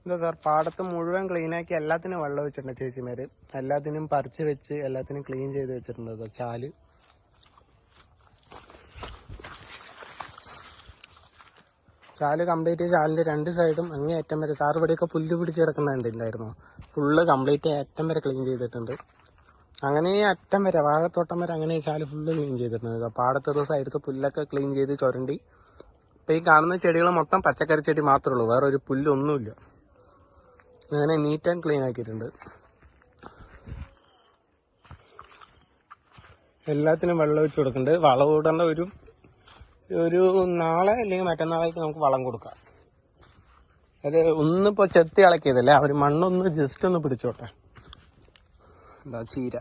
എന്താ സാർ, പാടത്ത് മുഴുവൻ ക്ലീനാക്കി എല്ലാത്തിനും വെള്ളം വെച്ചിട്ടുണ്ട് ചേച്ചിമാര്. എല്ലാത്തിനും പറിച്ച് വെച്ച് എല്ലാത്തിനും ക്ലീൻ ചെയ്ത് വെച്ചിട്ടുണ്ട്. ചാല് കംപ്ലീറ്റ്, ചാലിന്റെ രണ്ട് സൈഡും അങ്ങേ അറ്റം വരെ. സാർ ഇവിടെയൊക്കെ പുല്ല് പിടിച്ച് കിടക്കുന്നുണ്ടായിരുന്നു. ഫുള്ള് കംപ്ലീറ്റ് അറ്റം വരെ ക്ലീൻ ചെയ്തിട്ടുണ്ട്. അങ്ങനെ അറ്റം വരെ, വാഴത്തോട്ടം വരെ അങ്ങനെ ചാല് ഫുള്ള് ക്ലീൻ ചെയ്തിട്ടുണ്ട്. പാടത്തൊരു സൈഡത്തെ പുല്ലൊക്കെ ക്ലീൻ ചെയ്ത് ചുരണ്ടി. ഇപ്പം ഈ കാണുന്ന ചെടികൾ മൊത്തം പച്ചക്കറി ചെടി മാത്രമേ ഉള്ളൂ, വേറെ ഒരു പുല്ലൊന്നുമില്ല. അങ്ങനെ നീറ്റ് ആൻഡ് ക്ലീൻ ആക്കിയിട്ടുണ്ട്. എല്ലാത്തിനും വെള്ളം വെച്ച് കൊടുക്കുന്നുണ്ട്. വളം ഇടേണ്ട ഒരു നാളെ അല്ലെങ്കിൽ മറ്റന്നാളേക്ക് നമുക്ക് വളം കൊടുക്കാം. അത് ഒന്നിപ്പോൾ ചെത്തി ഇളക്കിയതല്ലേ, അവർ മണ്ണൊന്ന് ജസ്റ്റ് ഒന്ന് പിടിച്ചോട്ടെ. എന്താ ചീര